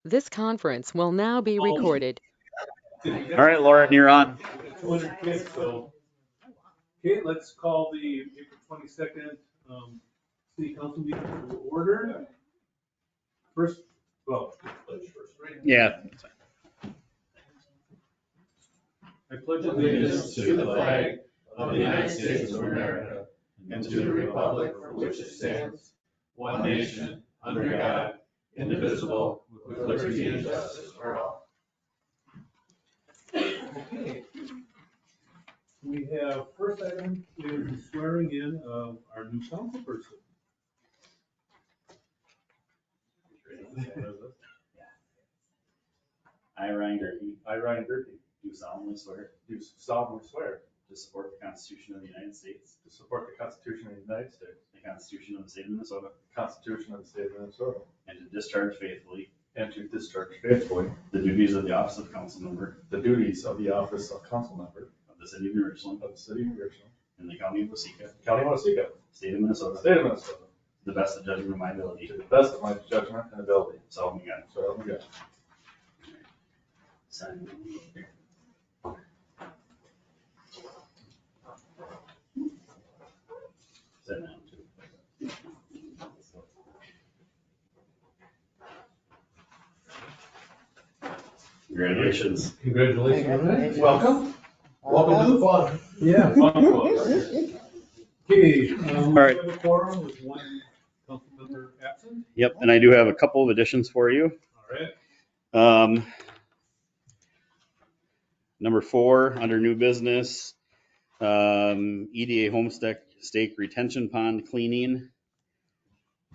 This conference will now be recorded. All right, Lauren, you're on. 200 kids, so. Okay, let's call the April 22nd city council meeting to order. First, well, pledge first, right? Yeah. I pledge Allegiance to the flag of the United States of America and to the republic for which it stands, one nation, under God, indivisible, with liberty and justice for all. Okay. We have, first item is the swearing in of our new council person. I, Ryan Gerke, Ryan Gerke, do solemnly swear do solemnly swear to support the Constitution of the United States, to support the Constitution of the United States, the Constitution of the State of Minnesota, the Constitution of the State of Minnesota, and to discharge faithfully and to discharge faithfully the duties of the office of council member the duties of the office of council member of the city of New Richland of the city of Richland, in the county of Waseca, County of Waseca, state of Minnesota, State of Minnesota, to the best of judgment of my ability. to the best of my judgment and ability. So help me God. So help me God. Sign. Sit down, too. Congratulations. Congratulations. Welcome. Welcome to the fun. Yeah. Fun club. Okay, All right. we have a quorum with one council member absent. Yep, and I do have a couple of additions for you. All right. Number 4, under new business, EDA homestake retention pond cleaning.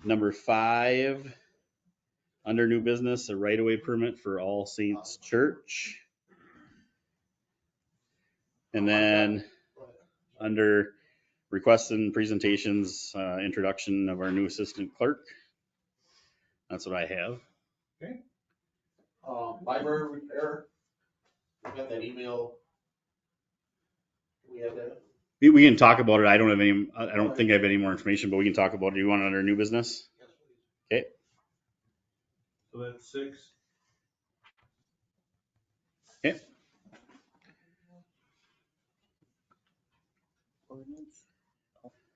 Number 5, under new business, a right-of-way permit for All Saints Church. And then under requests and presentations, introduction of our new assistant clerk. That's what I have. Library repair. We got that email. Do we have that? We can talk about it. I don't think I have any more information, but we can talk about it. Do you want it under new business? Yes, please. Okay. So that's 6. Okay.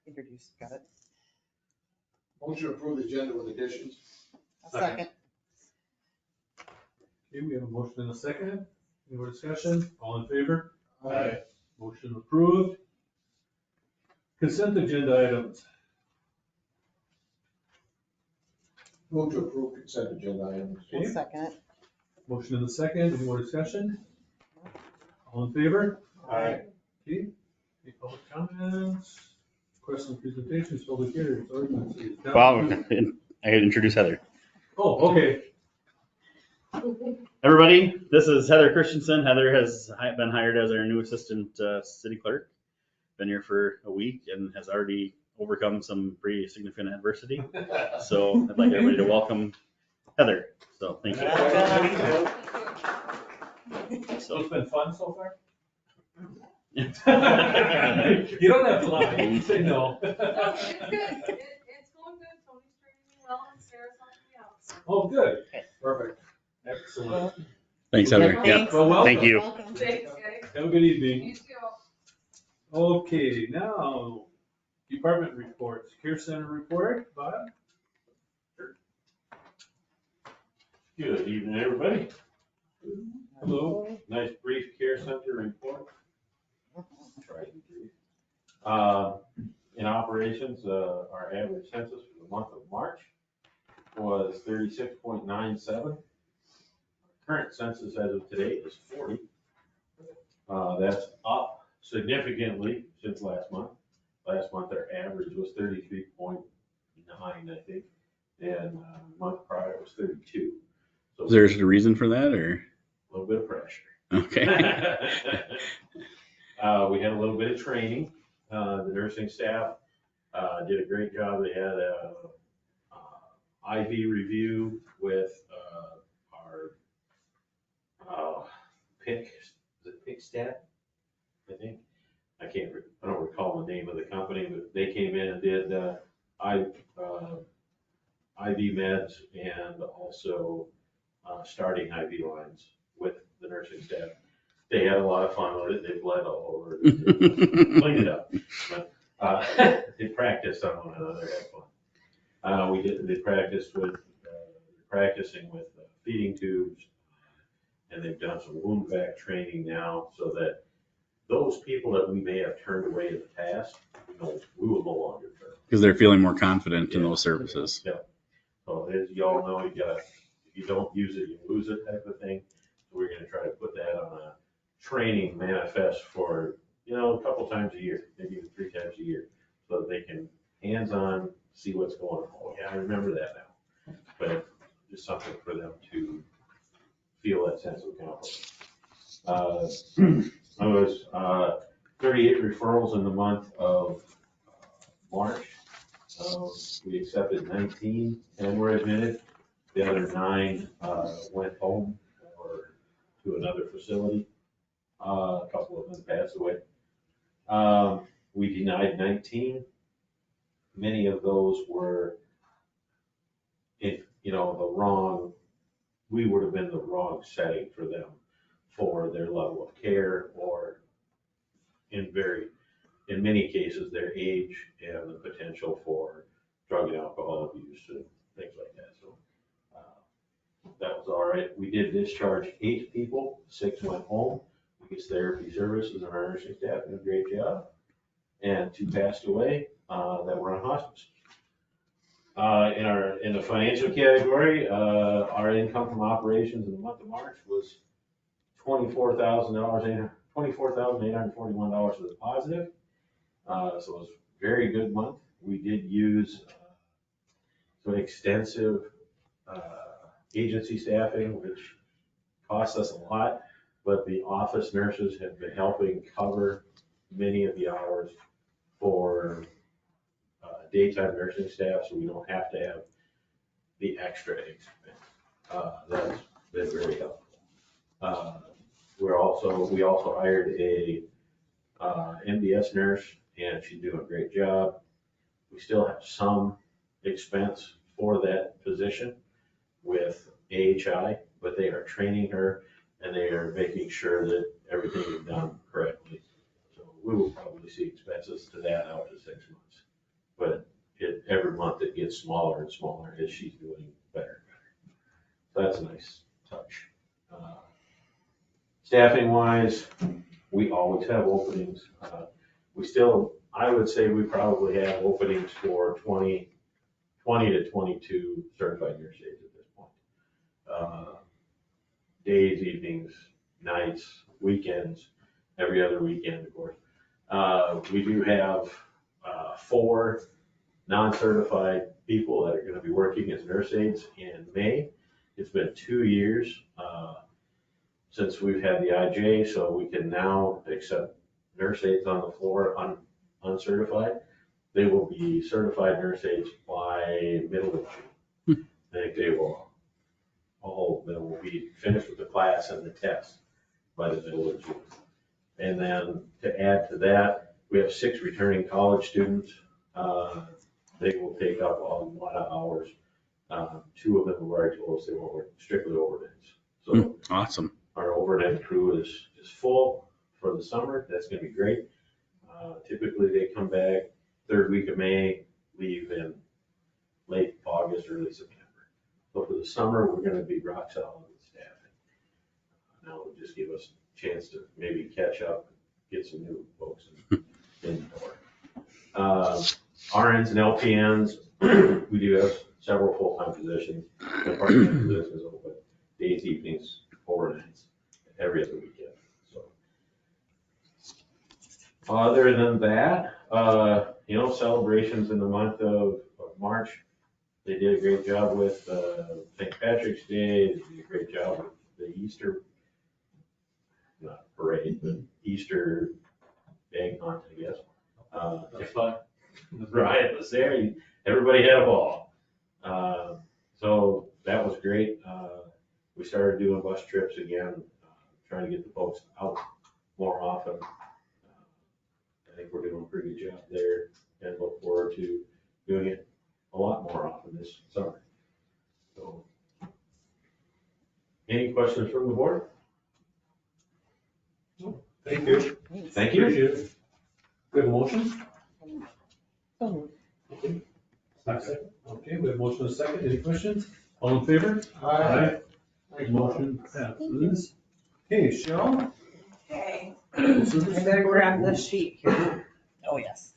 Introduce, got it. Motion to approve the agenda with additions. A second. Okay, we have a motion and a second. Any more discussion? All in favor? Aye. Motion approved. Consent agenda items. Move to approve consent agenda items. Okay. A second. Motion and a second. Any more discussion? All in favor? Aye. Okay. Any public comments? Questions, presentations, public hearings, ordinances? Wow, I had to introduce Heather. Oh, okay. Everybody, this is Heather Christensen. Heather has been hired as our new assistant city clerk. Been here for a week and has already overcome some pretty significant adversity. So I'd like everybody to welcome Heather. So thank you. So it's been fun so far? You don't have to lie, you can say no. It's good. It's going good. Tony's treating me well and Sarah's helping me out. So. Oh, good. Perfect. Excellent. Thanks, Heather. Thanks. Yep. Well, welcome. Thank you. Welcome. Thanks, guys. Have a good evening. You too. Okay, now, department reports. Care Center report, Bob? Good evening, everybody. Hello. Nice brief care center report. Try to be brief. In operations, our average census for the month of March was 36.97. Current census as of today is 40. That's up significantly since last month. Last month, our average was 33.9, I think, and the month prior was 32. So Is there a reason for that or? a little bit of pressure. Okay. We had a little bit of training. The nursing staff did a great job. They had a IV review with our PIC, is it PIC stat? I think. I don't recall the name of the company, but they came in and did IV meds and also starting IV lines with the nursing staff. They had a lot of fun with it. They bled all over it. They cleaned it up. But, they practiced on one another, had fun. They practiced with, practicing with feeding tubes, and they've done some wound vac training now, so that those people that we may have turned away in the past, we will no longer turn. Because they're feeling more confident in those services. Yeah. So as you all know, if you don't use it, you lose it type of thing. So we're gonna try to put that on a training manifest for, a couple times a year, maybe even 3 times a year, so that they can hands-on see what's going on. Oh, yeah, I remember that now. But just something for them to feel that sense of accomplishment. I was 38 referrals in the month of March. We accepted 19 and were admitted. The other 9 went home or to another facility. A couple of them passed away. We denied 19. Many of those were we would have been the wrong setting for them for their level of care, or in many cases, their age and the potential for drug and alcohol abuse and things like that. So that was all right. We did discharge 8 people, 6 went home. We used therapy services, and our nursing staff did a great job. And 2 passed away that were on hospice. In the financial category, our income from operations in the month of March was $24,841 was positive. So it was a very good month. We did use some extensive agency staffing, which cost us a lot, but the office nurses have been helping cover many of the hours for daytime nursing staff, so we don't have to have the extra expense. That's been very helpful. We also hired a MDS nurse, and she's doing a great job. We still have some expense for that position with AHI, but they are training her and they are making sure that everything is done correctly. So we will probably see expenses to that out to 6 months. But every month it gets smaller and smaller as she's doing better and better. So that's a nice touch. Staffing wise, we always have openings. I would say we probably have openings for 20 to 22 certified nurse aides at this point. Days, evenings, nights, weekends, every other weekend, of course. We do have 4 non-certified people that are going to be working as nurse aides in May. It's been 2 years since we've had the IJ, so we can now accept nurse aides on the floor uncertified. They will be certified nurse aides by middle of June. I think they will be finished with the class and the test by the middle of June. And then to add to that, we have 6 returning college students. They will take up a lot of hours. 2 of them have already told us they won't work strictly overnights. So Awesome. our overnight crew is full for the summer. That's gonna be great. Typically they come back 3rd week of May, leave in late August, early September. So for the summer, we're gonna be rock solid with staffing. Now it'll just give us a chance to maybe catch up, get some new folks in the door. RNs and LPNs, we do have several full-time positions and part-time positions open, days, evenings, overnights, every other weekend. So, other than that, celebrations in the month of March, they did a great job with St. Patrick's Day. They did a great job with the Easter, not parade, but Easter egg hunt, I guess. That's fine. Brian was there. Everybody had a ball. So that was great. We started doing bus trips again, trying to get the folks out more often. I think we're doing a pretty good job there and look forward to doing it a lot more often this summer. So Any questions from the board? Thank you. Thank you. Appreciate it. Good motion? Okay. Okay, we have motion and a second. Any questions? All in favor? Aye. Motion passes. Okay, Cheryl? Okay, Service I better report? grab this sheet here. Oh, yes.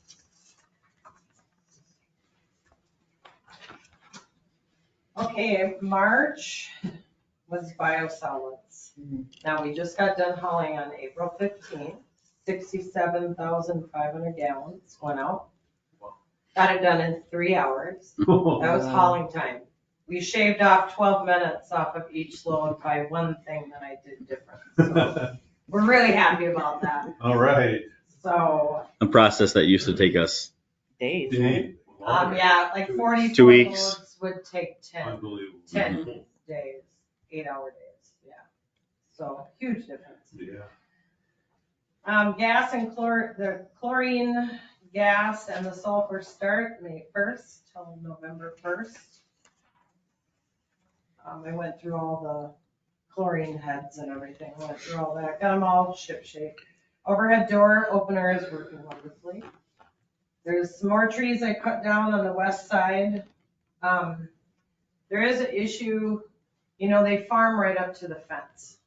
Okay, March was biosolids. Now, we just got done hauling on April 15th, 67,500 gallons went out. Got it done in 3 hours. That was hauling time. We shaved off 12 minutes off of each load by one thing that I did different. So we're really happy about that. All right. So, A process that used to take us days, Dave. yeah, like 44 2 weeks. loads would take 10 Unbelievable. 10 days, 8-hour days, yeah. So huge difference. Yeah. Gas and the chlorine gas and the sulfur start May 1st till November 1st. I went through all the chlorine heads and everything, went through all that, got them all ship shape. Overhead door opener is working wonderfully. There's some more trees I cut down on the west side. There is an issue, they farm right up to the fence.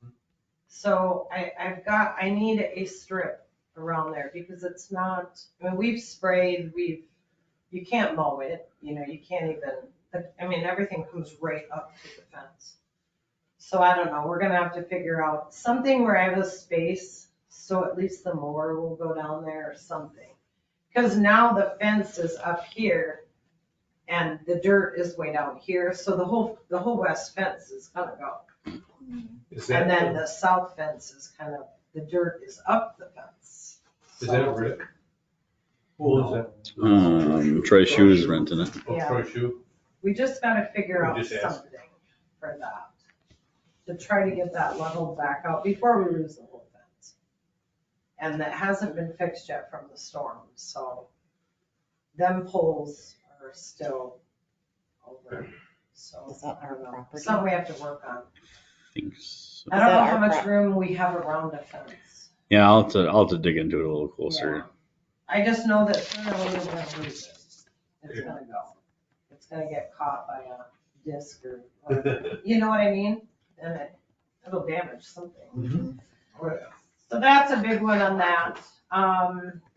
So I need a strip around there because it's not, we've sprayed, you can't mow it, you can't even, everything comes right up to the fence. So I don't know, we're gonna have to figure out something where I have a space, so at least the mower will go down there or something. Because now the fence is up here and the dirt is way down here, so the whole west fence is gonna go. Is that, And then the south fence is the dirt is up the fence. is that Rick? Who is that? Troy Shoe is renting it. Oh, Yeah. Troy Shoe? We just gotta figure We out just asked. something for that, to try to get that leveled back out before we lose the whole fence. And that hasn't been fixed yet from the storm, so them poles are still over. So, Is that I our don't know, property? something we have to work on. Thanks. I don't Is know that how our much room we have around a fence. Yeah, I'll have to dig into it a little closer. Yeah. I just know that sooner or later we're gonna lose it. It's gonna go. It's gonna get caught by a disc or, you know what I mean? And it'll damage something. So that's a big one on that.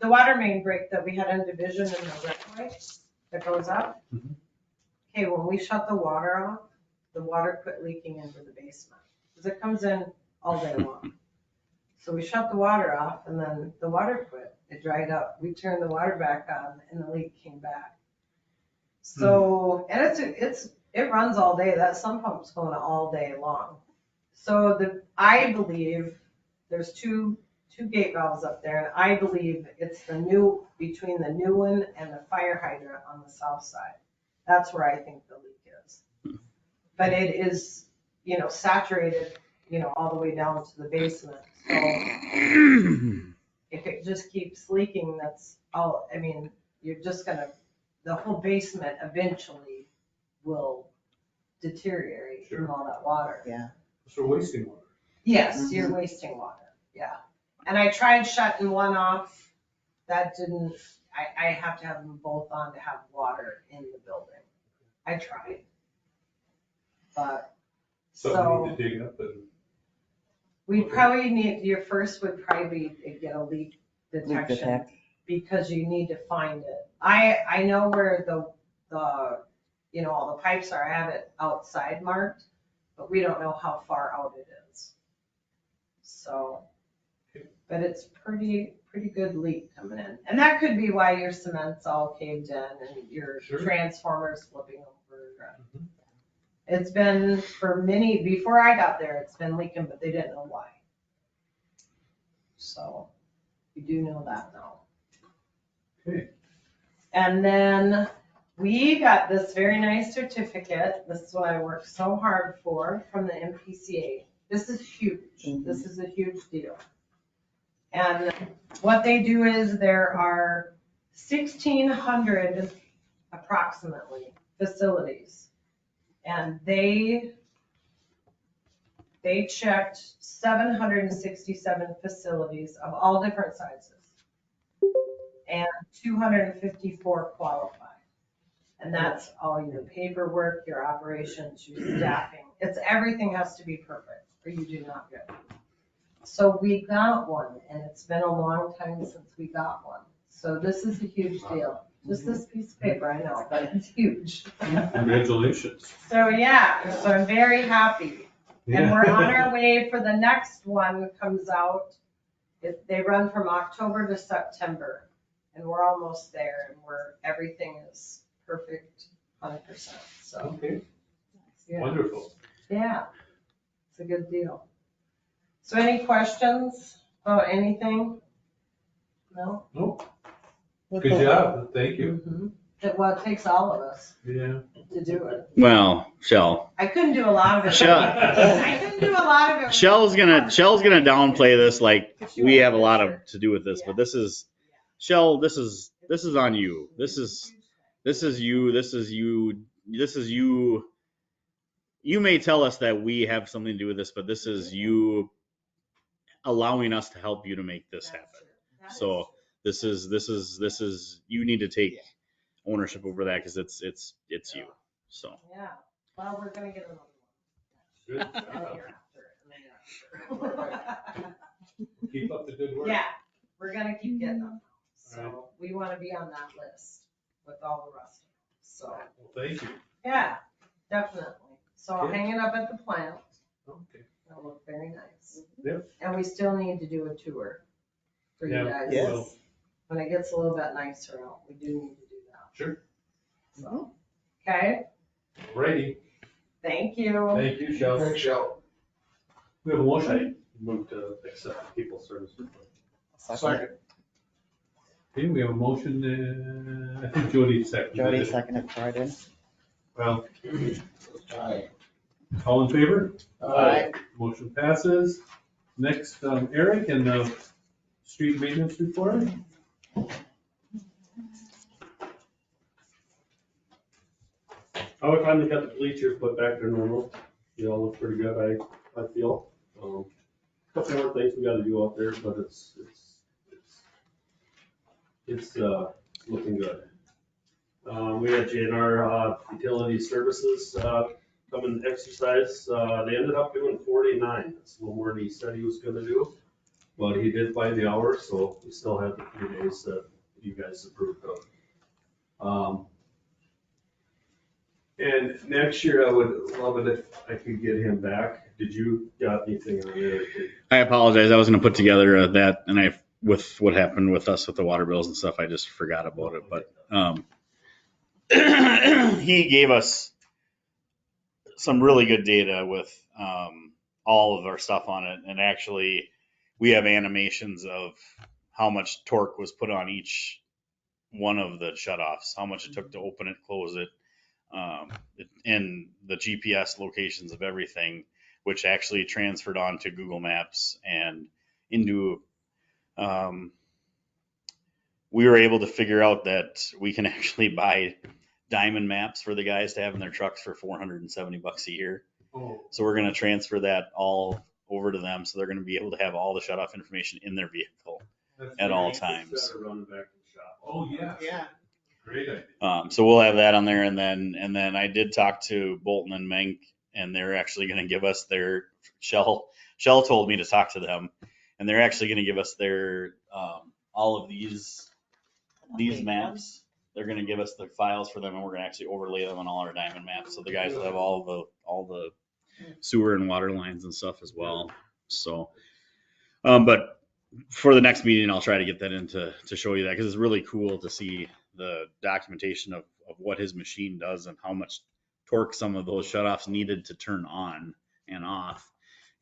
The water main break that we had in Division in the Redway that goes up. Mhm. Okay, when we shut the water off, the water quit leaking into the basement, because it comes in all day long. So we shut the water off and then the water quit, it dried up. We turned the water back on and the leak came back. So, and it runs all day, that sump pump's going all day long. So I believe there's two gate valves up there, and I believe it's between the new one and the fire hydrant on the south side. That's where I think the leak is. But it is, saturated, all the way down to the basement. So if it just keeps leaking, that's all, you're just the whole basement eventually will deteriorate from all that water. Yeah. So we're wasting water. Yes, you're wasting water, yeah. And I tried shutting one off, that didn't, I have to have them both on to have water in the building. I tried. But, So we so need to dig up and. we probably need, your first would probably be get a leak Leak detection, detect. because you need to find it. I know where the all the pipes are, I have it outside marked, but we don't know how far out it is. So, but it's pretty good leak coming in. And that could be why your cement's all caved in and your Sure. transformer's flipping over. It's been before I got there, it's been leaking, but they didn't know why. So, we do know that now. Okay. And then we got this very nice certificate. This is what I worked so hard for from the MPCA. This is huge. This is a huge deal. And what they do is there are 1,600 approximately facilities. And they They checked 767 facilities of all different sizes. And 254 qualified. And that's all your paperwork, your operations, your staffing. It's everything has to be perfect or you do not get one. So we got one and it's been a long time since we got one. So this is a huge deal. Just this piece of paper, I know, but it's huge. Congratulations. So yeah, so I'm very happy. And we're on our way for the next one comes out. They run from October to September and we're almost there and everything is perfect 100%. So, Okay, yeah. wonderful. Yeah, it's a good deal. So any questions about anything? No? Nope. Good job, thank you. Well, it takes all of us Yeah. to do it. Well, Shell. I couldn't do a lot of it. Shell. I couldn't do a lot of it. Shell's gonna downplay this like we have a lot of to do with this, but this is Shell. This is on you. This is you. You may tell us that we have something to do with this, but this is you allowing us to help you to make this happen. So this is you need to take ownership over that because it's you. So Yeah, well, we're gonna get another Good one. And the job. year after, and the year after. Keep up the good work. Yeah, we're gonna keep getting them. Alright. So we wanna be on that list with all the rest of them. So, Well, thank you. yeah, definitely. So I'll Good. hang it up at the plant. Okay. It'll look very nice. Yep. And we still need to do a tour for you Yeah, guys. well, When it gets a little bit nicer out, we do need to do that. Sure. So, okay, Righty. thank you. Thank you, Shel. Thanks, Shel. We have a motion. Move to accept people's service report. Second. Okay, we have a motion, I think Jody seconded it. Jody seconded before I did. Well, Aye. all in favor? Aye. Motion passes. Next, Eric and the street maintenance report. Oh, we finally got the bleachers put back to normal. They all look pretty good, I feel. Couple more things we gotta do out there, but it's looking good. We had JNR Utility Services come and exercise. They ended up doing 49. That's a little more than he said he was gonna do. But he did by the hour, so we still have the 3 days that you guys approved of. And next year, I would love it if I could get him back. Did you got anything on there? I apologize. I was gonna put together that, and with what happened with us with the water bills and stuff, I just forgot about it. But he gave us some really good data with all of our stuff on it, and actually, we have animations of how much torque was put on each one of the shutoffs, how much it took to open it, close it, and the GPS locations of everything, which actually transferred onto Google Maps and into. We were able to figure out that we can actually buy diamond maps for the guys to have in their trucks for $470 a year. Oh, So we're going to transfer that all over to them. So they're going to be able to have all the shutoff information in their vehicle that's at all great. times. Instead of running back to the shop. Oh, yeah. Yeah. Great idea. So we'll have that on there. And then I did talk to Bolton and Menk, and they're actually going to give us their Shell told me to talk to them, and they're actually going to give us their, all of these maps. They're going to give us the files for them, and we're going to actually overlay them on all our diamond maps. So the guys will have all the sewer and water lines and stuff as well. So, but for the next meeting, I'll try to get that in to show you that, because it's really cool to see the documentation of what his machine does and how much torque some of those shutoffs needed to turn on and off.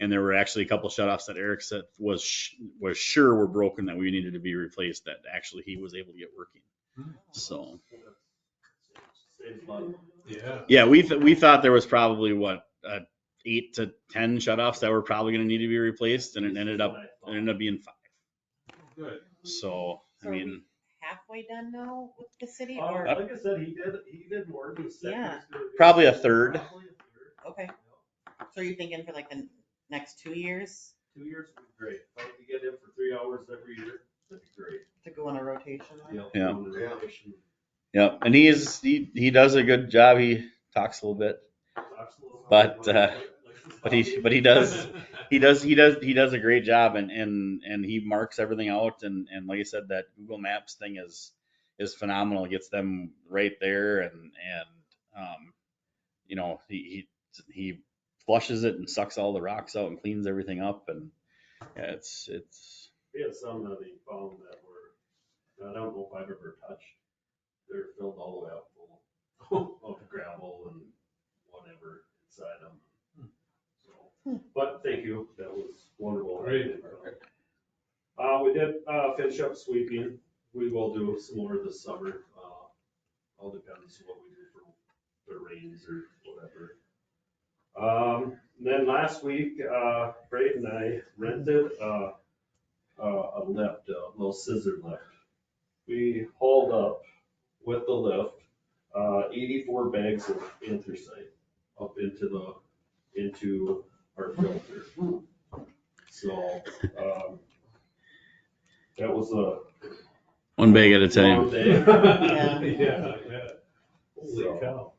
And there were actually a couple shutoffs that Eric said was sure were broken, that we needed to be replaced, that actually he was able to get working. So Saves money. Yeah. yeah, we thought there was probably 8 to 10 shutoffs that were probably going to need to be replaced, and it ended up being 5. Good. So I So are mean, halfway done now with the city Like or? I said, he did more than he said he was Yeah. gonna do. Probably a third. Probably a third. Okay. So are you thinking for like the next 2 years 2 years would be great. If I could get him for 3 hours every year, that'd be great. to go in a rotation? Yep, Yeah. on the rotation. Yep, and he does a good job. He talks a little bit, but he does a great job, and he marks everything out, and like I said, that Google Maps thing is phenomenal. It gets them right there, and you know, he flushes it and sucks all the rocks out and cleans everything up, and yeah, it's We had some that he found that were, I don't know if I've ever touched. They're filled all the way up full of gravel and whatever inside them. So, but thank you, that was wonderful. Great. We did, finish up sweeping. We will do some more this summer. All depends what we do for the rains or whatever. Then last week, Brad and I rented, a lift, a little scissor lift. We hauled up with the lift, 84 bags of anthracite up into our filter. So, that was a one bag at a long time. day. Yeah. Holy So, cow.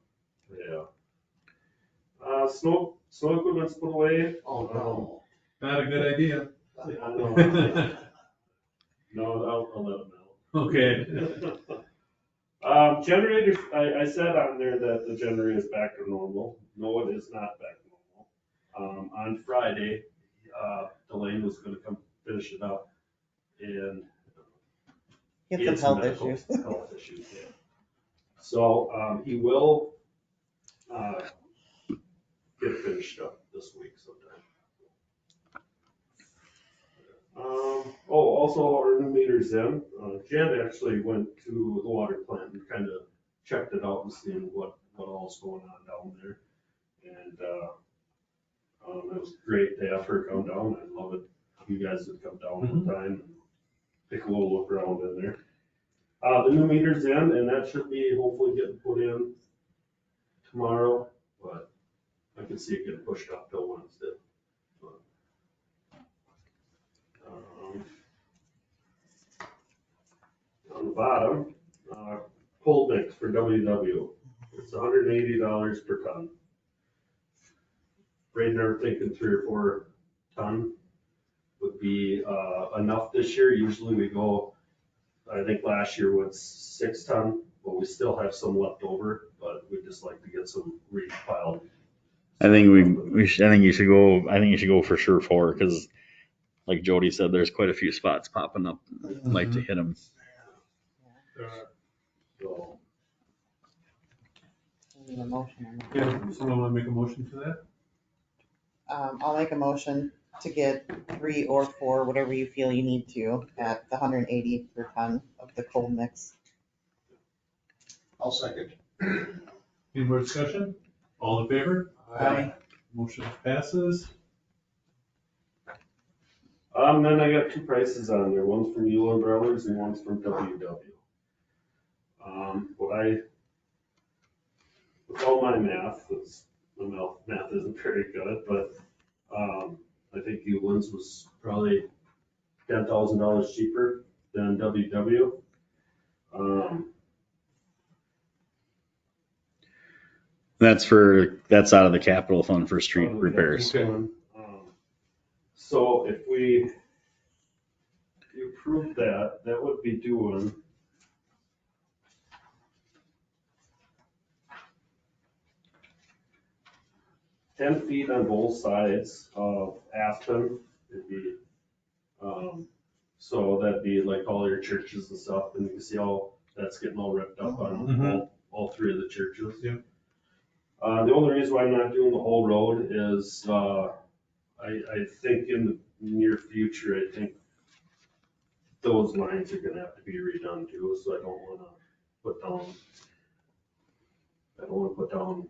Yeah. Snow equipment's put away. Not a good idea. I know. No, I'll let them know. Okay. Generators, I said on there that the generator is back to normal. No, it is not back to normal. On Friday, Delane was gonna come finish it up and Get he some had some health medical issues. health issues, yeah. So, he will, get finished up this week sometime. Also our new meter's in. Jen actually went to the water plant and kind of checked it out and seen what all's going on down there. And, it was great to have her come down. I love it. You guys would come down one time and take a little look around in there. The new meter's in and that should be hopefully getting put in tomorrow, but I can see it getting pushed up till Wednesday. On the bottom, cold mix for WW. It's $180 per ton. Right now, we're thinking 3 or 4 ton would be enough this year. Usually we go, I think last year was 6 ton, but we still have some left over, but we'd just like to get some repiled. I think you should go for sure 4, because like Jody said, there's quite a few spots popping up. I'd like to hit them. So, Need a motion on that. Yeah, someone want to make a motion to that? I'll make a motion to get 3 or 4, whatever you feel you need to, at the 180 per ton of the cold mix. I'll second. Any more discussion? All in favor? Aye. Motion passes. then I got 2 prices on there. One's from Mueller Brothers and one's from WW. With all my math, my math isn't very good, but, I think Ulin's was probably $10,000 cheaper than WW. That's out of the capital fund for street repairs. So if you approve that, that would be doing ten feet on both sides of Aspen. It'd be, so that'd be like all your churches and stuff, and you can see how that's getting all ripped up on all 3 of the churches. Yeah. The only reason why I'm not doing the whole road is, I think in the near future, I think those lines are gonna have to be redone too, so I don't wanna put down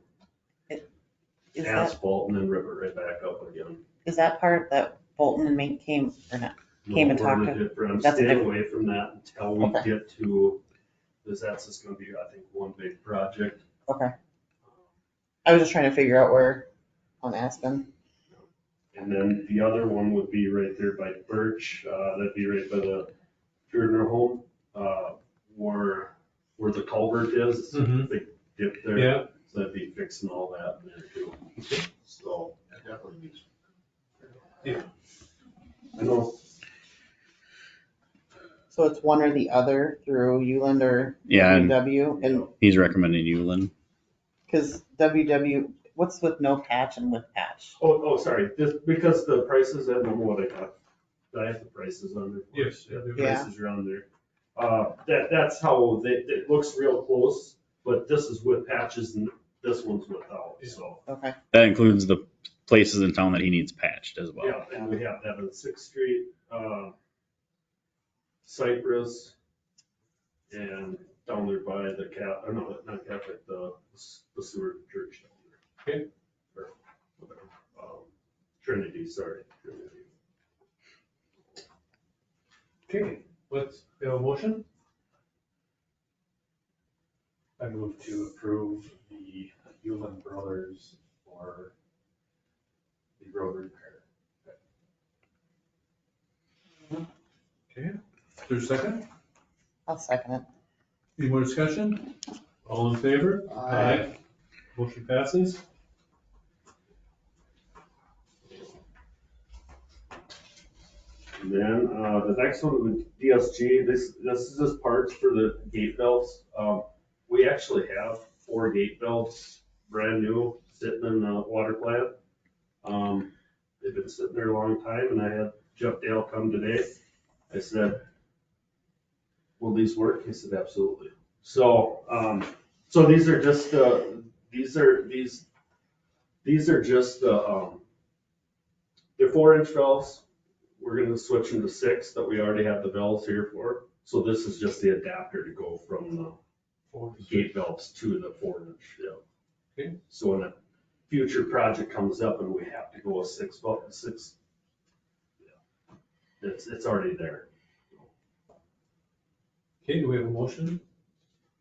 Is that, asphalt and then rip it right back up again. is that part that Bolton and Mink came, or not? Came and No, we're talked in a to- different- I'm that's a staying different- away from that until we Okay. get to, because that's just gonna be, I think, one big project. Okay. I was just trying to figure out where on Aspen. And And then the other one would be right there by Birch, that'd be right by the funeral home, where the culvert is, Mhm. big dip there. Yeah. So that'd be fixing all that in there too. So, That definitely needs. I know, So it's one or the other through Uland or Yeah, and WW, and, he's recommending Uland. cause WW, what's with no patch and with patch? sorry, just because the prices, I don't know what I got. I have the prices on there. Yes. Yeah, the Yeah. prices are on there. That's how it looks real close, but this is with patches and this one's without, so. Okay, That includes the places in town that he needs patched as well. Yeah, and we have that on Sixth Street, Cypress, and down there by the not Catholic, the Seward Church down there. Okay. Or whatever, Trinity, sorry. Trinity. Okay, let's, we have a motion? I move to approve the Hewlin Brothers for the road repair. Okay, is there a second? I'll second it. Any more discussion? All in favor? Aye. Motion passes. And then, the next one with DSG, this is just parts for the gate belts. We actually have 4 gate belts, brand new, sitting in the water plant. They've been sitting there a long time, and I had Jeff Dale come today. I said, will these work? He said, absolutely. So, so these are just, these are just the, they're 4-inch valves. We're gonna switch them to 6 that we already have the valves here for. So this is just the adapter to go from the gate valves to the 4-inch, yeah. Okay. So when a future project comes up and we have to go a 6 valve, yeah, it's already there. Okay, do we have a motion?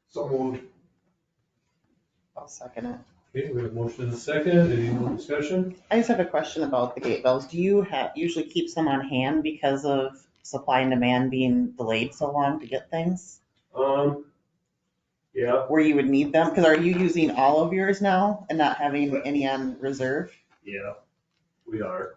So moved. I'll second it. Okay, we have a motion and a second. Any more discussion? I just have a question about the gate valves. Do you usually keep some on hand because of supply and demand being delayed so long to get things? Yeah, Where you would need them? Because are you using all of yours now and not having any on reserve? yeah, we are.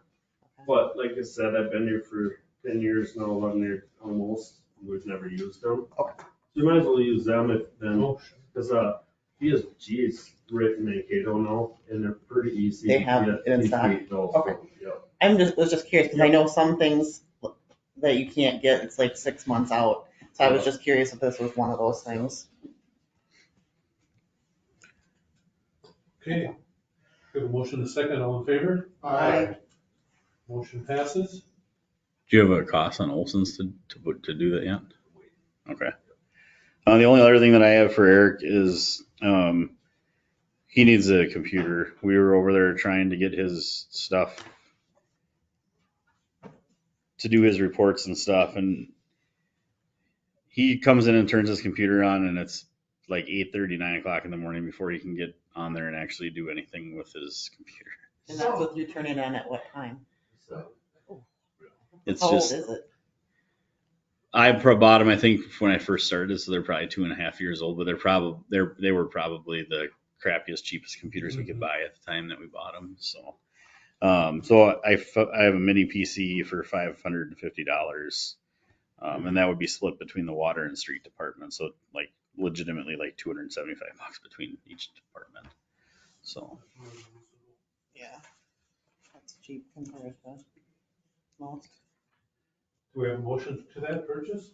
But like I said, I've been here for 10 years now, 11 years almost. We've never used them. Okay. So you might as well use them if then, Motion. because DSG is written in Kato now, and they're pretty easy. They to have get it in these stock? gate valves Okay. from. Yeah. Was just curious because I know some things that you can't get, it's like 6 months out. So I was just curious if this was one of those things. Okay, we have a motion and a second. All in favor? Aye. Motion passes. Do you have a cost on Olson's to do that yet? Okay. The only other thing that I have for Eric is, he needs a computer. We were over there trying to get his stuff to do his reports and stuff, and he comes in and turns his computer on, and it's like 8:30, 9 o'clock in the morning before he can get on there and actually do anything with his computer. And that's what you turn it on at what time? So, It's How old just, is it? I bought them, I think, when I first started, so they're probably 2.5 years old, but they were probably the crappiest, cheapest computers we could buy at the time that we bought them. So, I have a mini PC for $550, and that would be split between the water and street department. So, like, legitimately, like $275 between each department. So, Yeah. That's cheap compared to most. Do we have a motion to that purchase?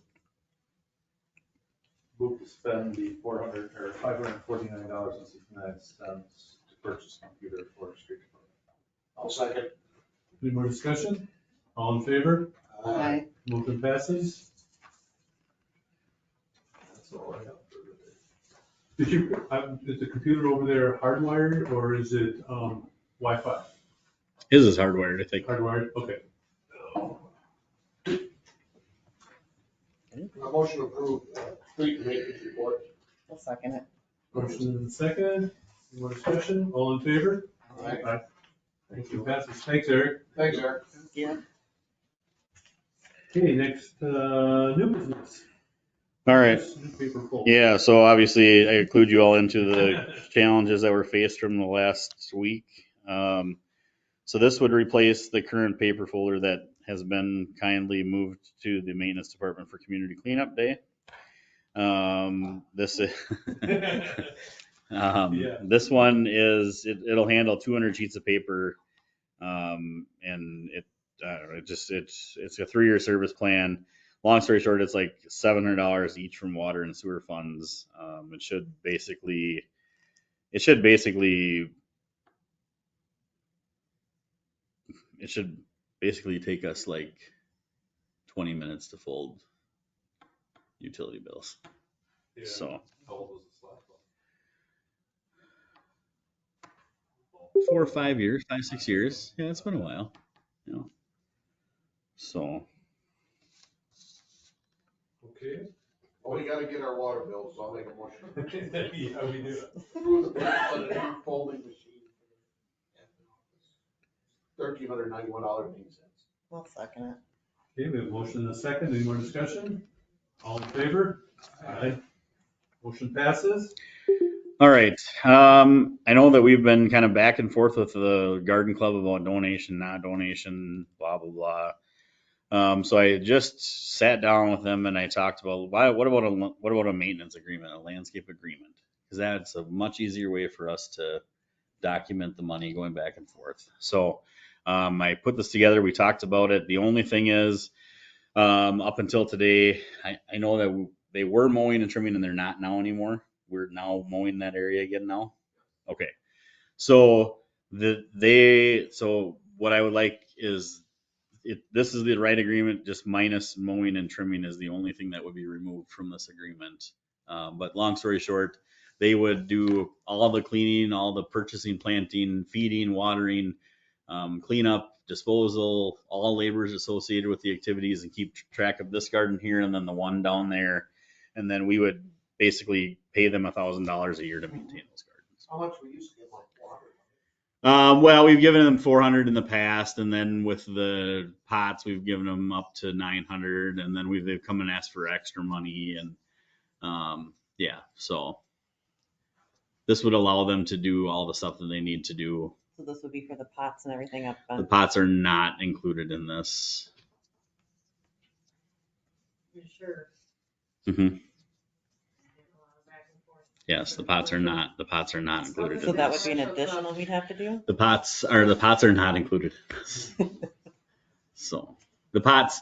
Move to spend the $549.69 to purchase a computer for street department. I'll second. Any more discussion? All in favor? Aye. Motion passes. that's all I have for today. Did you, is the computer over there hardwired or is it Wi-Fi? his is hardwired, I think. Hardwired, okay. A motion to approve, street maintenance report. I'll second it. Motion and second. Any more discussion? All in favor? Aye. Motion passes. Thanks, Eric. Thanks, Eric. Yeah. Okay, next, new business. All right. Newspaper poll. Yeah, so obviously I include you all into the challenges that were faced from the last week. So this would replace the current paper folder that has been kindly moved to the maintenance department for community cleanup day. This is, Yeah. this one is, it'll handle 200 sheets of paper. And I don't know, it's a 3-year service plan. Long story short, it's like $700 each from water and sewer funds. It should basically take us like 20 minutes to fold utility bills. Yeah. So How old was this last one? 4 or 5 years, 5, 6 years. Yeah, it's been a while. You know. So Okay. Well, we gotta get our water bills, so I'll make a motion. Yeah, we do. Approve the purchase of the new folding machine. $1,391.08. I'll second it. Okay, we have a motion and a second. Any more discussion? All in favor? Aye. Motion passes. all right. I know that we've been kind of back and forth with the garden club about donation, not donation, blah blah blah. So I just sat down with them and I talked about what about a maintenance agreement, a landscape agreement, because that's a much easier way for us to document the money going back and forth. So I put this together. We talked about it. The only thing is, up until today, I know that they were mowing and trimming and they're not now anymore. We're now mowing that area again now. Okay. So so what I would like is, this is the right agreement, just minus mowing and trimming is the only thing that would be removed from this agreement. But long story short, they would do all the cleaning, all the purchasing, planting, feeding, watering, cleanup, disposal, all labors associated with the activities, and keep track of this garden here and then the one down there. And then we would basically pay them $1,000 a year to maintain those gardens. How much we used to get like water? Well, we've given them 400 in the past, and then with the pots, we've given them up to 900, and then they've come and asked for extra money, and yeah, so this would allow them to do all the stuff that they need to do. So this would be for the pots and everything up The front. pots are not included in this. You sure? Mhm. Yes, the pots are not included So in that this. would be an additional we'd have to do? The pots are not included in this. So the pots,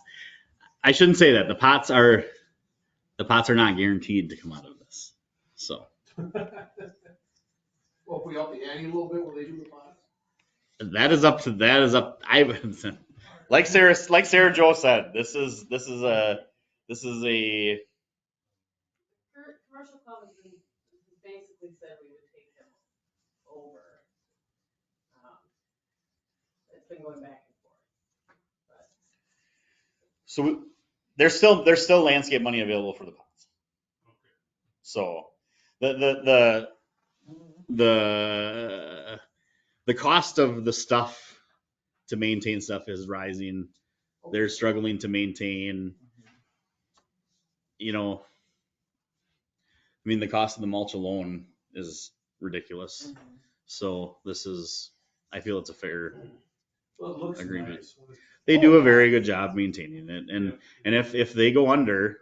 I shouldn't say that. The pots are not guaranteed to come out of this. So Well, if we up the ante a little bit, will they do the pots? that is up. Like Sarah Joe said, this is a Commercial club has basically said we would take them over. It's been going back and forth. so there's still landscape money available for the pots. So the cost of the stuff to maintain stuff is rising. They're struggling to maintain, I mean, the cost of the mulch alone is ridiculous. So I feel it's a fair Well, it looks agreement. nice. They do a very good job maintaining it. And if they go under,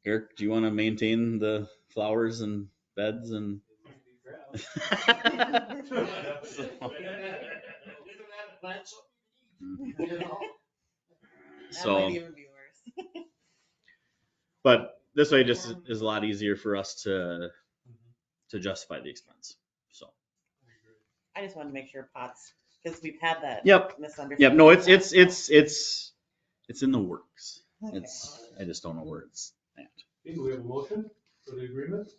Eric, do you want to maintain the flowers and beds and That so, might even be worse. but this way just is a lot easier for us to justify the expense. So, I just wanted to make sure pots, because we've had that Yep. misunderstanding. yep, no, it's in the works. Okay. I just don't know where it's at. Okay, do we have a motion for the agreement?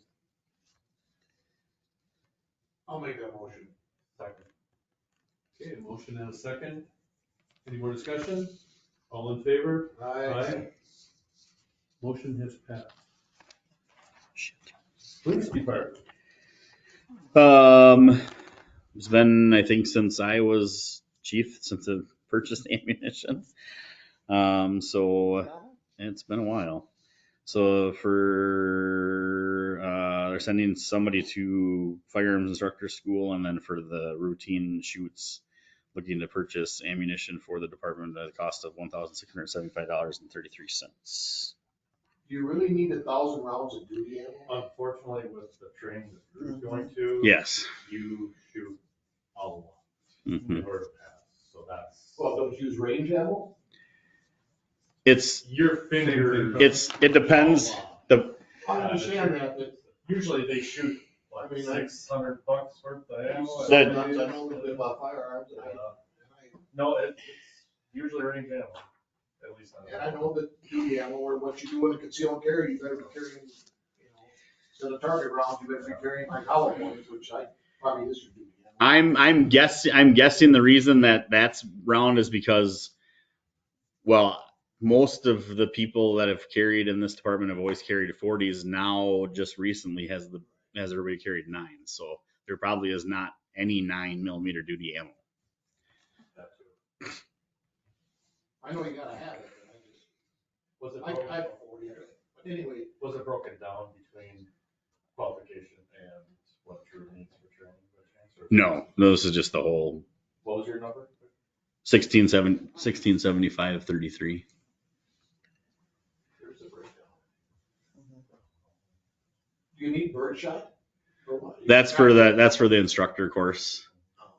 I'll make that motion. Second. Okay, a motion and a second. Any more discussion? All in favor? Aye. Motion has passed. Police department. It's been, I think, since I was chief, since I purchased ammunition. So it's been a while. So they're sending somebody to firearms instructor school, and then for the routine shoots, looking to purchase ammunition for the department at a cost of $1,675.33. Do you really need 1,000 rounds of duty ammo? Unfortunately, with the training that Drew's going to. Yes. You shoot a lot Mhm. in order to pass, so that's. Well, don't you use range ammo? Your fingers. It depends. The I understand that, but Usually they shoot like I mean, $600 worth of ammo. That- sometimes I know a little bit about firearms, and No, it's usually range ammo, at least. I know that duty ammo, or what you do in a concealed carry, you better be carrying, instead of target rounds, you better be carrying like hollow points, which probably is your duty ammo. I'm guessing the reason that's round is because, well, most of the people that have carried in this department have always carried 40s. Now, just recently has everybody carried 9s. So there probably is not any 9mm duty ammo. I know you gotta have it, but Was it I broken, have a 40, but anyway, was it broken down between qualification and what Drew needs for training? by chance, or- No, this is just the whole What was your number? 1675.33. here's the breakdown. Do you need birdshot? For what? That's for the instructor course. Oh.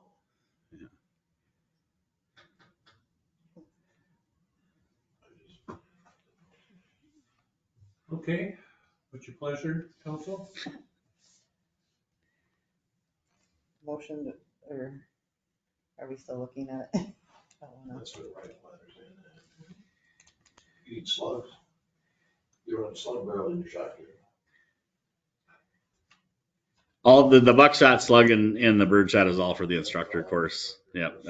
Okay, what's your pleasure, council? Motion, or are we still looking at it? I don't know. That's for the rifle, I understand that. You need slugs. You don't have slug barrel in your shotgun. All the buckshot, slug, and the birdshot is all for the instructor course. Yep,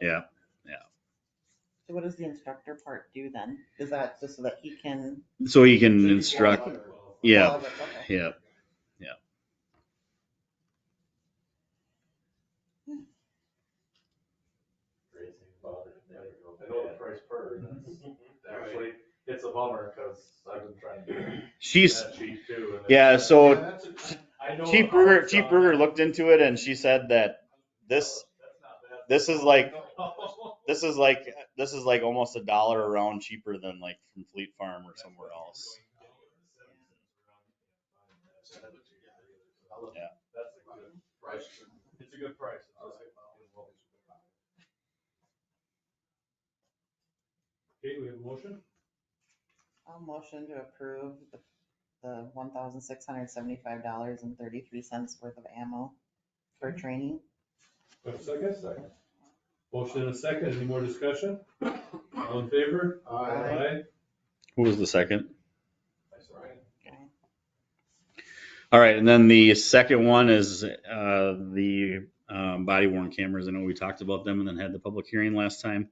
yeah. So what does the instructor part do then? Is that just so that he can? So he can instruct. Yeah, Well, okay. yeah. Great thing about it, I know the price per, actually, it's a bummer, because I've been trying to do She's that cheap too. and yeah. it's- So I know Chief how it's Berger done. looked into it, and she said that this That's not bad. this is like this is like almost $1 a round cheaper than like from Fleet Farm or somewhere else. Yeah. That's a good price. It's a good price. Okay, we have a motion? I'll motion to approve the $1,675.33 worth of ammo for training. We have a second? Motion and a second, any more discussion? All in favor? Aye. Who was the second? That's right. All right, and then the second one is the body worn cameras. I know we talked about them and then had the public hearing last time.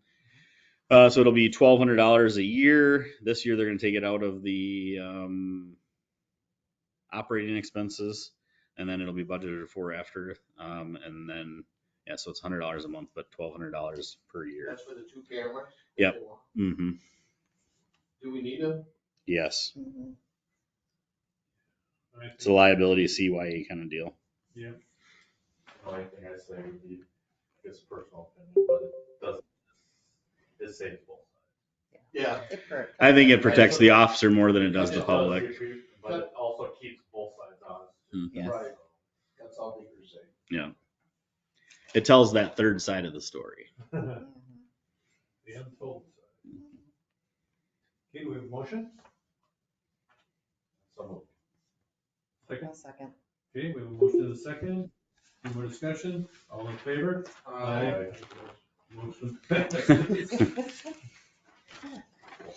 So it'll be $1,200 a year. This year they're going to take it out of the operating expenses, and then it'll be budgeted for after. And then so it's $100 a month, but $1,200 per year. That's for the 2 cameras? Yep. Mm-hmm. Do we need them? Yes, Mhm. it's a liability CYA kind of deal. Yeah. The only thing I say would be, it's personal opinion, but it doesn't, it saves both sides. Yeah. I think it protects the officer more than it does the public. But it also keeps both sides honest. Mhm. Yes. Right. That's all they can say. Yeah. It tells that third side of the story. Mhm. The untold side. Okay, we have a motion? So Second? I'll second. Okay, we have a motion and a second. Any more discussion? All in favor? Aye. Motion.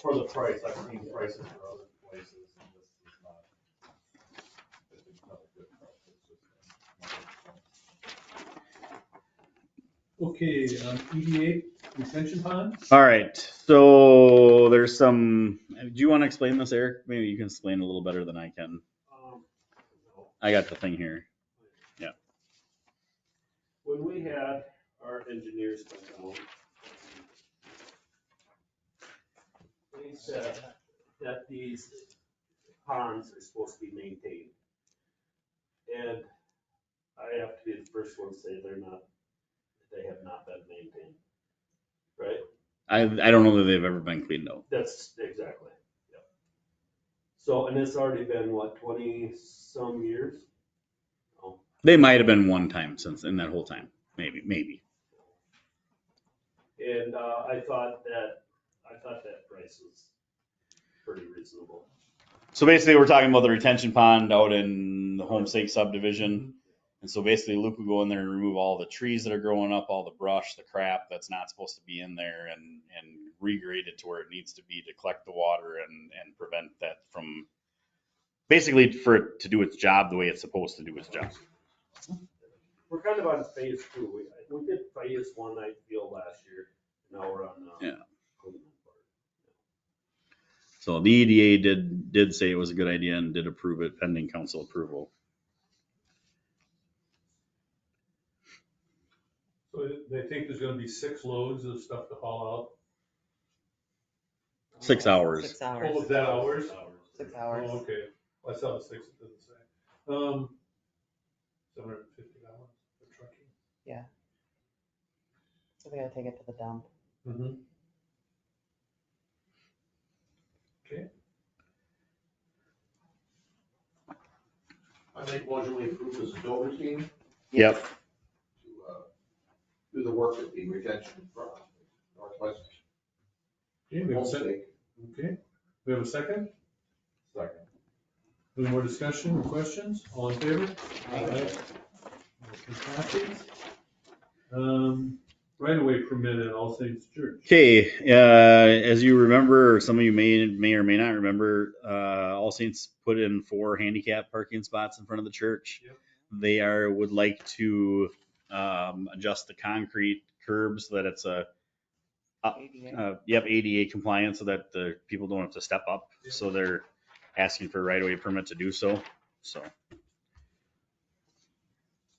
for the price, I've seen prices for other places, and this is not, it's not a good price. Okay, EDA retention pond? All right, so there's some, do you want to explain this, Eric? Maybe you can explain a little better than I can. I got the thing here. when we had our engineers come down, they said that these ponds are supposed to be maintained. And I have to be the first one to say they have not been maintained, right? I don't know that they've ever been cleaned out. That's exactly, yep. So, and it's already been, what, 20-some years? Oh, They might have been one time since in that whole time, maybe. and I thought that price was pretty reasonable. So basically, we're talking about the retention pond out in the Homestake subdivision. And so basically Luke would go in there and remove all the trees that are growing up, all the brush, the crap that's not supposed to be in there, and regrade it to where it needs to be to collect the water and prevent that from, basically for it to do its job the way it's supposed to do its job. We're kind of on phase 2. We did phase 1, I feel, last year. Now we're on, Yeah. cleanup part. So the EDA did say it was a good idea and did approve it pending council approval. So they think there's gonna be 6 loads of stuff to haul 6 hours. 6 out. hours. Oh, was that hours? 6 hours. Oh, okay. I saw the 6, it doesn't say. $750 for trucking. So they gotta take it to the dump. Mm-hmm. Okay. I make motion we approve this Dover team Yep. to do the work at the retention from Northwest Okay, we have a second. Homestake. Okay, we have a second? Second. Any more discussion or questions? All in favor? Aye. Motion passes. Right away permit at All Saints Church. Okay, as you remember, or some of you may or may not remember, All Saints put in 4 handicap parking spots in front of the church. Yep. They would like to adjust the concrete curbs so that it's ADA compliant, so that the people don't have to step up. Yep. So they're asking for a right-of-way permit to do so. So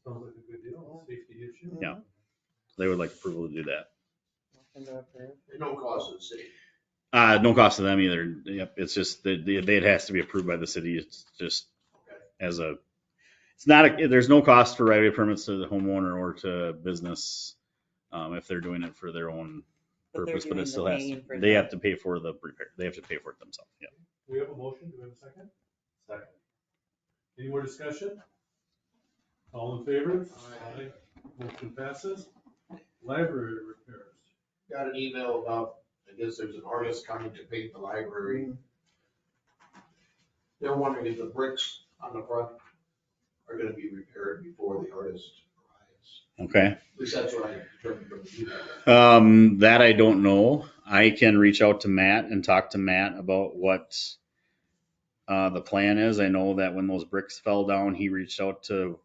Sounds like a good deal, safety issue. Yeah. they would like approval to do that. Motion to approve. At no cost to the city. No cost to them either. Yep, it's just that it has to be approved by the city. It's just there's no cost for right-of-way permits to the homeowner or to business if they're doing it for their own But they're purpose, but doing it the still has, paying for they the- have to pay for the repair. They have to pay for it themselves. Yeah. We have a motion, do we have a second? Second. Any more discussion? All in favor? Aye. Motion passes. Library repairs. Got an email about, I guess there's an artist coming to paint the library. They're wondering if the bricks on the front are gonna be repaired before the artist arrives. Okay. At least that's what I determined from the email. That I don't know. I can reach out to Matt and talk to Matt about what the plan is. I know that when those bricks fell down, he reached out to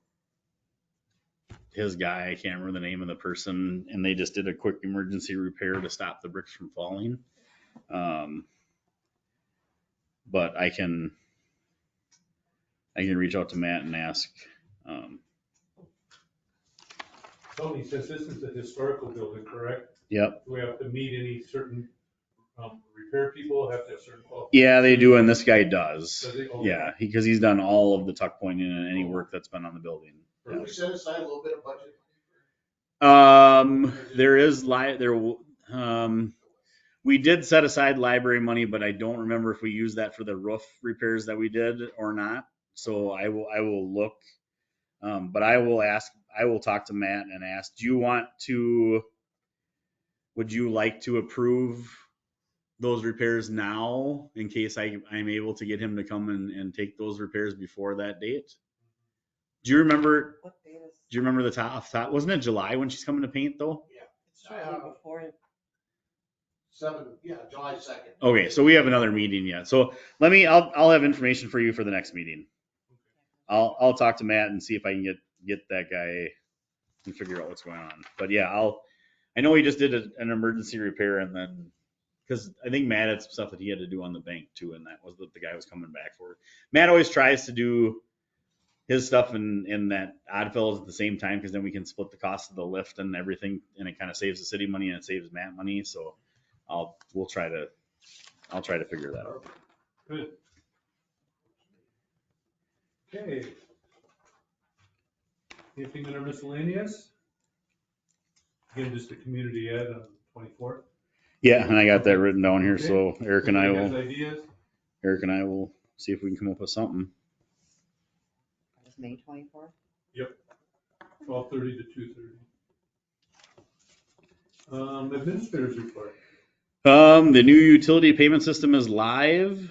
his guy. I can't remember the name of the person, and they just did a quick emergency repair to stop the bricks from falling. But I can reach out to Matt and ask. Tony, since this is a historical building, correct? Yep. Do we have to meet any certain repair people, have to have certain qualifications? Yeah, they do, and this guy does. Does he? Okay. Yeah, because he's done all of the tuck pointing and any work that's been on the building. Can we set aside a little bit of budget? We did set aside library money, but I don't remember if we used that for the roof repairs that we did or not. So I will look. But I will talk to Matt and ask, would you like to approve those repairs now in case I'm able to get him to come and take those repairs before that date? Do you remember What date is? Do you remember the top? Wasn't it July when she's coming to paint though? It's shortly before. July 2nd. Okay, so we have another meeting yet. So I'll have information for you for the next meeting. I'll talk to Matt and see if I can get that guy and figure out what's going on. But yeah, I know he just did an emergency repair, and then because I think Matt had some stuff that he had to do on the bank too, and that was what the guy was coming back for. Matt always tries to do his stuff in that Oddfellows at the same time, because then we can split the cost of the lift and everything, and it kind of saves the city money and it saves Matt money. So I'll try to figure that out. Good. Okay. Anything under miscellaneous? Again, just a community ad on 24th. Yeah, and I got that written down here, so Eric and I Ideas? will see if we can come up with something. It's May 24th. 12:30 to 2:30. Administrators report. The new utility payment system is live.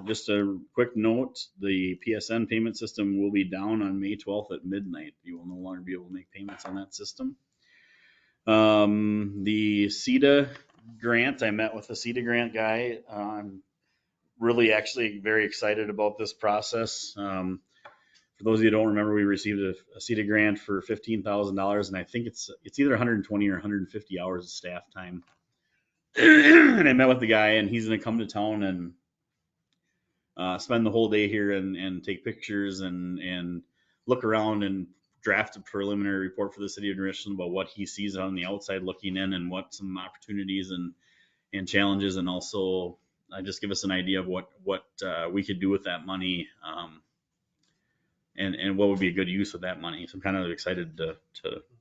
Just a quick note, the PSN payment system will be down on May 12th at midnight. You will no longer be able to make payments on that system. The CETA grant, I met with the CETA grant guy. I'm really actually very excited about this process. For those of you who don't remember, we received a CETA grant for $15,000, and I think it's either 120 or 150 hours of staff time. And I met with the guy, and he's going to come to town and spend the whole day here and take pictures and look around and draft a preliminary report for the city of New Richland about what he sees on the outside looking in and what some opportunities and challenges, and also just give us an idea of what we could do with that money. And what would be a good use of that money. So I'm kind of excited to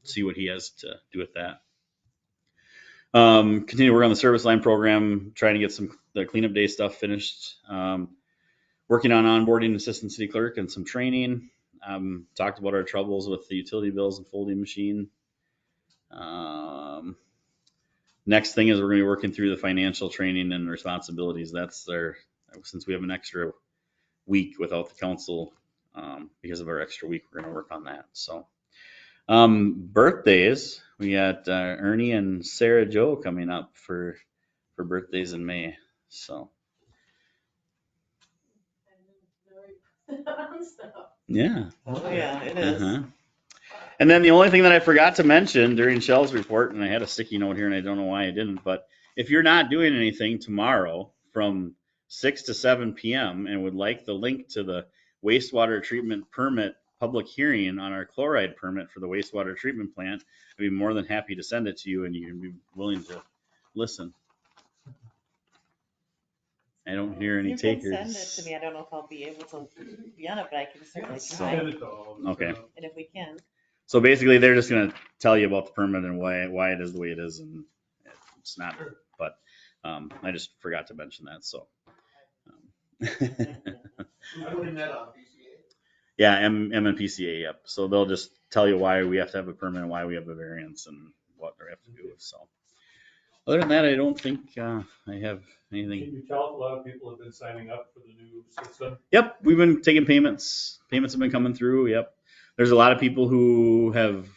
see what he has to do with that. Continue to work on the service line program, trying to get the cleanup day stuff finished. Working on onboarding assistant city clerk and some training. Talked about our troubles with the utility bills and folding machine. Next thing is we're going to be working through the financial training and responsibilities. Since we have an extra week without the council, because of our extra week, we're going to work on that. So, birthdays, we got Ernie and Sarah Joe coming up for birthdays in May. So, yeah. Oh, yeah, it is. And then the only thing that I forgot to mention during Shell's report, and I had a sticky note here and I don't know why I didn't, but if you're not doing anything tomorrow from 6 to 7 p.m. and would like the link to the wastewater treatment permit public hearing on our chloride permit for the wastewater treatment plant, I'd be more than happy to send it to you and you can be willing to listen. I don't hear any You takers. can send it to me. I don't know if I'll be able to be on it, but I can certainly So- try. Send it to all of us. Okay. And if we can. So basically, they're just going to tell you about the permit and why it is the way it is, and it's not. But I just forgot to mention that. So Putting that on PCA? yeah, M and PCA. Yep. So they'll just tell you why we have to have a permit and why we have a variance and what they have to do. So other than that, I don't think I have anything. Can you tell if a lot of people have been signing up for the new system? Yep, we've been taking payments. Payments have been coming through. Yep. There's a lot of people who have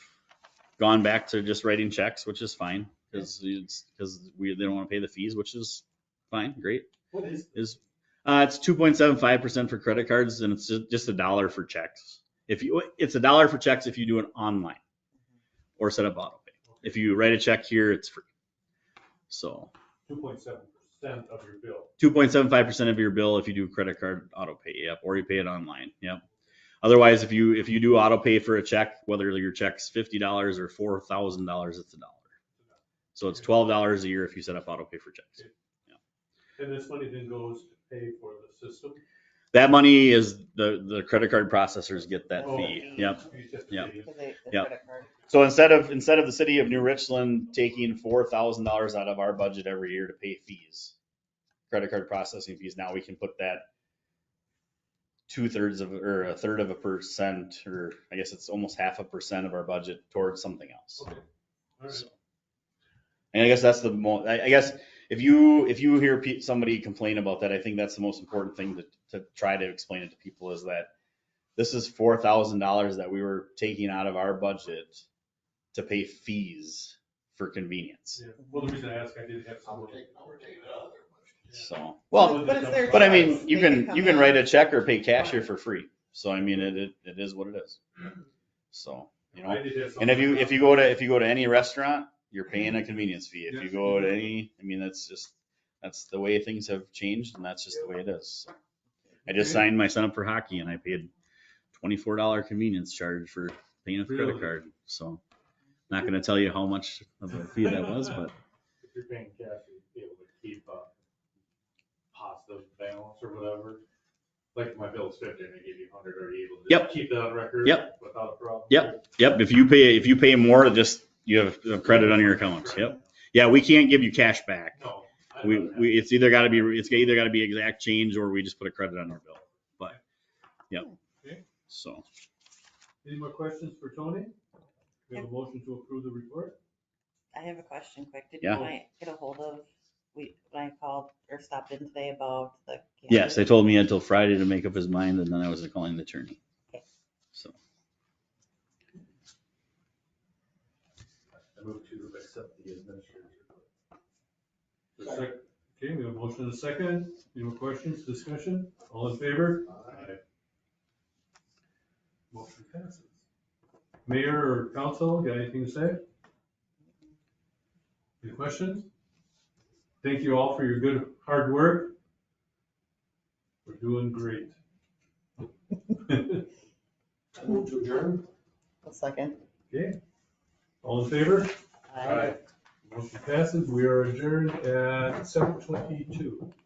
gone back to just writing checks, which is fine because they don't want to pay the fees, which is fine. Great. What is? It's 2.75% for credit cards, and it's just $1 for checks. It's $1 for checks if you do it online or set up auto pay. If you write a check here, it's free. So 2.7% of your bill. 2.75% of your bill if you do credit card auto pay. Yep, or you pay it online. Yep. Otherwise, if you do auto pay for a check, whether your check's $50 or $4,000, it's $1. So it's $12 a year if you set up auto pay for checks. And this money then goes to pay for the system? That money is the credit card processors get that Oh, fee. Yep. you just Yep. pay. The Yep. credit card. So instead of the city of New Richland taking $4,000 out of our budget every year to pay fees, credit card processing fees, now we can put that 2/3 or 1/3 of a percent, or I guess it's almost 0.5% of our budget towards something else. Okay. All right. So, and I guess that's the most. I guess if you hear somebody complain about that, I think that's the most important thing to try to explain it to people is that this is $4,000 that we were taking out of our budget to pay fees for convenience. Yeah. Well, the reason I ask, I did have some. We're taking it out of there. So, well, But it's their but I choice. mean, you They can come write in. a check or pay cashier for free. So I mean, it is what it is. So, you know, I did have some. and if you go to any restaurant, you're paying a convenience fee. If you go to any, I mean, that's the way things have changed, and that's just the way it is. So I just signed my son up for hockey, and I paid $24 convenience charge for paying with a credit Really? card. So not gonna tell you how much of a fee that was, but If you're paying cash, you'd be able to keep a positive balance or whatever. Like my bill's 50 and I give you 100, are you able to Yep. keep that on record? Yep. Without a problem? Yep. If you pay more, just, you have a credit on your account. Yep. Yeah, we can't give you cash back. No. I know that. It's either gotta be exact change or we just put a credit on your bill. But, yep. Okay. So, Any more questions for Tony? We have a motion to approve the report? I have a question quick. Did Yeah. I get a hold of, when I called or stopped in today about the? yes, they told me he had till Friday to make up his mind, and then I was calling the attorney. Okay. So, I move to accept the administrator's report. Okay, we have a motion and a second. Any more questions, discussion? All in favor? Aye. Motion passes. Mayor or council, got anything to say? Any questions? Thank you all for your good, hard work. We're doing great. Move to adjourn. A second. Okay, all in favor? Aye. Motion passes. We are adjourned at 7:22.